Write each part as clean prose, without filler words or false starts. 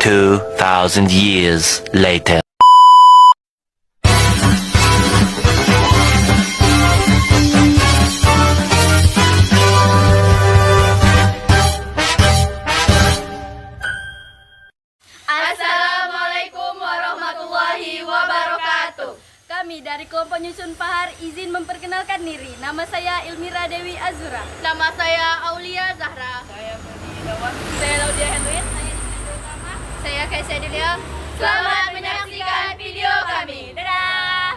2,000 years later. Assalamualaikum warahmatullahi wabarakatuh. Kami dari kelompok Nyusun Pahar izin memperkenalkan diri. Nama saya Ilmira Dewi Azura. Nama saya Aulia Zahra. Saya Fadi Dawan. Saya Laudia Henry. Saya Ismail Utama. Saya Kaisa Delia. Selamat menyaksikan video kami. Dadah.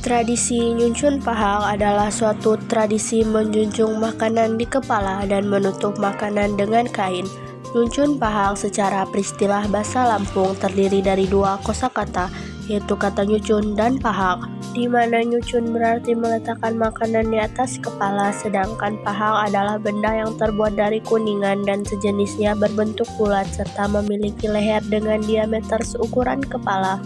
Tradisi nyuncun pahang adalah suatu tradisi menjunjung makanan di kepala dan menutup makanan dengan kain. Nyuncun pahang secara peristilah bahasa Lampung terdiri dari dua kosakata, yaitu kata nyucun dan pahang, di mana nyucun berarti meletakkan makanan di atas kepala, sedangkan pahang adalah benda yang terbuat dari kuningan dan sejenisnya berbentuk bulat serta memiliki leher dengan diameter seukuran kepala,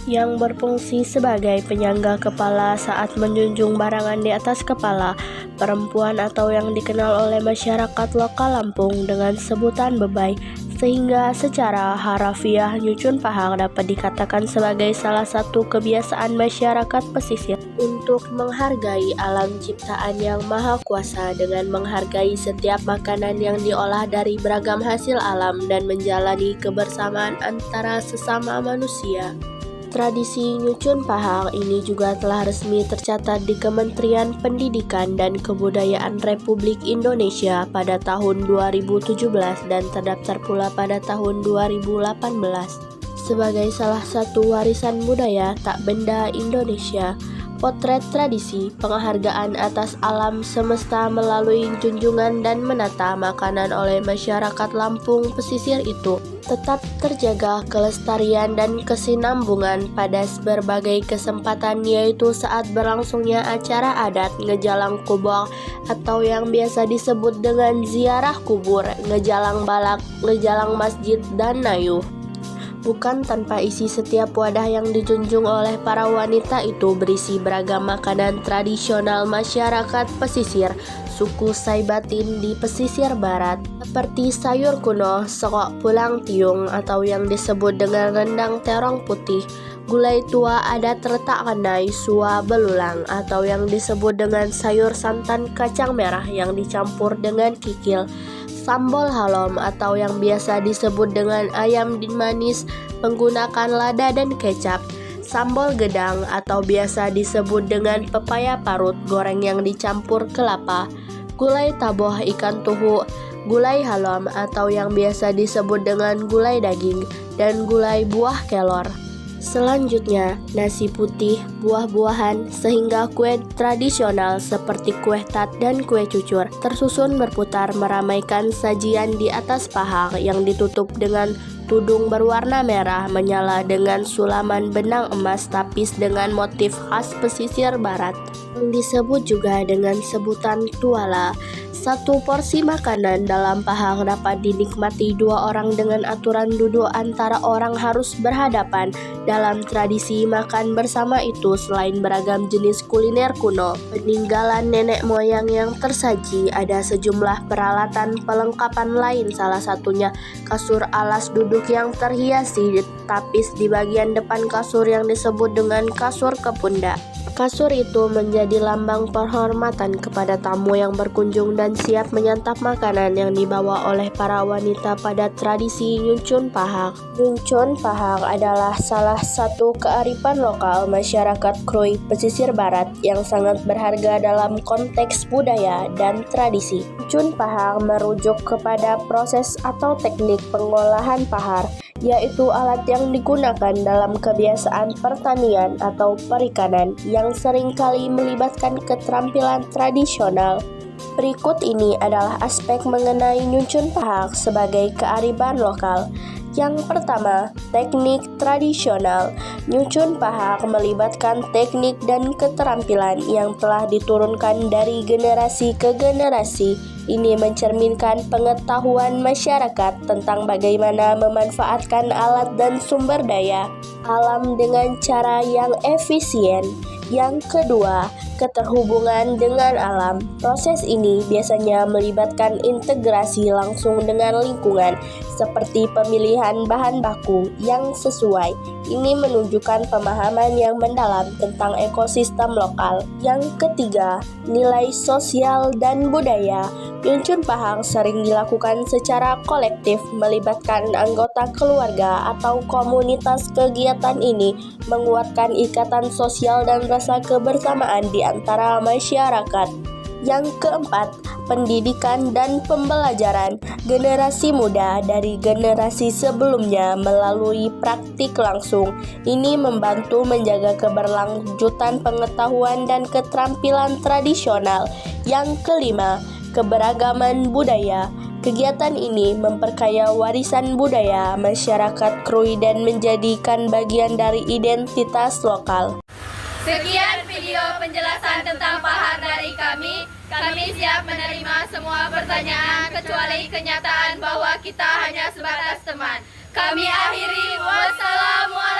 yang berfungsi sebagai penyangga kepala saat menjunjung barangan di atas kepala perempuan atau yang dikenal oleh masyarakat lokal Lampung dengan sebutan bebai, sehingga secara harafiah nyucun pahang dapat dikatakan sebagai salah satu kebiasaan masyarakat pesisir untuk menghargai alam ciptaan yang maha kuasa dengan menghargai setiap makanan yang diolah dari beragam hasil alam dan menjalani kebersamaan antara sesama manusia. Tradisi nyucun pahang ini juga telah resmi tercatat di Kementerian Pendidikan dan Kebudayaan Republik Indonesia pada tahun 2017 dan terdaftar pula pada tahun 2018 sebagai salah satu warisan budaya tak benda Indonesia. Potret tradisi penghargaan atas alam semesta melalui junjungan dan menata makanan oleh masyarakat Lampung pesisir itu tetap terjaga kelestarian dan kesinambungan pada berbagai kesempatan, yaitu saat berlangsungnya acara adat ngejalang kubur atau yang biasa disebut dengan ziarah kubur, ngejalang balak, ngejalang masjid, dan nayuh. Bukan tanpa isi, setiap wadah yang dijunjung oleh para wanita itu berisi beragam makanan tradisional masyarakat pesisir suku Saibatin di pesisir barat, seperti sayur kuno, sekok pulang tiung atau yang disebut dengan rendang terong putih, gulai tua adat retak kenai, sua belulang atau yang disebut dengan sayur santan kacang merah yang dicampur dengan kikil, sambal halom atau yang biasa disebut dengan ayam manis menggunakan lada dan kecap, sambal gedang atau biasa disebut dengan pepaya parut goreng yang dicampur kelapa, gulai taboh ikan tuhu, gulai halom atau yang biasa disebut dengan gulai daging, dan gulai buah kelor. Selanjutnya, nasi putih, buah-buahan, sehingga kue tradisional seperti kue tat dan kue cucur tersusun berputar meramaikan sajian di atas pahang yang ditutup dengan tudung berwarna merah menyala dengan sulaman benang emas tapis dengan motif khas pesisir barat yang disebut juga dengan sebutan tuala. Satu porsi makanan dalam pahang dapat dinikmati dua orang dengan aturan duduk antara orang harus berhadapan. Dalam tradisi makan bersama itu, selain beragam jenis kuliner kuno, peninggalan nenek moyang yang tersaji, ada sejumlah peralatan pelengkapan lain, salah satunya kasur alas duduk yang terhiasi tapis di bagian depan kasur yang disebut dengan kasur kepundak. Kasur itu menjadi lambang penghormatan kepada tamu yang berkunjung dan siap menyantap makanan yang dibawa oleh para wanita pada tradisi nyuncun pahang. Nyuncun pahang adalah salah satu kearifan lokal masyarakat Krui pesisir barat yang sangat berharga dalam konteks budaya dan tradisi. Nyuncun pahang merujuk kepada proses atau teknik pengolahan pahar, yaitu alat yang digunakan dalam kebiasaan pertanian atau perikanan yang seringkali melibatkan keterampilan tradisional. Berikut ini adalah aspek mengenai nyuncun pahang sebagai kearifan lokal. Yang pertama, teknik tradisional. Nyuncun pahang melibatkan teknik dan keterampilan yang telah diturunkan dari generasi ke generasi. Ini mencerminkan pengetahuan masyarakat tentang bagaimana memanfaatkan alat dan sumber daya alam dengan cara yang efisien. Yang kedua, keterhubungan dengan alam. Proses ini biasanya melibatkan integrasi langsung dengan lingkungan, seperti pemilihan bahan baku yang sesuai. Ini menunjukkan pemahaman yang mendalam tentang ekosistem lokal. Yang ketiga, nilai sosial dan budaya. Yuncun Pahang sering dilakukan secara kolektif, melibatkan anggota keluarga atau komunitas. Kegiatan ini menguatkan ikatan sosial dan rasa kebersamaan di antara masyarakat. Yang keempat, pendidikan dan pembelajaran. Generasi muda dari generasi sebelumnya melalui praktik langsung. Ini membantu menjaga keberlanjutan pengetahuan dan keterampilan tradisional. Yang kelima, keberagaman budaya. Kegiatan ini memperkaya warisan budaya masyarakat Krui dan menjadikan bagian dari identitas lokal. Sekian video penjelasan tentang Pahar dari kami. Kami siap menerima semua pertanyaan kecuali kenyataan bahwa kita hanya sebatas teman. Kami akhiri. Wassalamualaikum.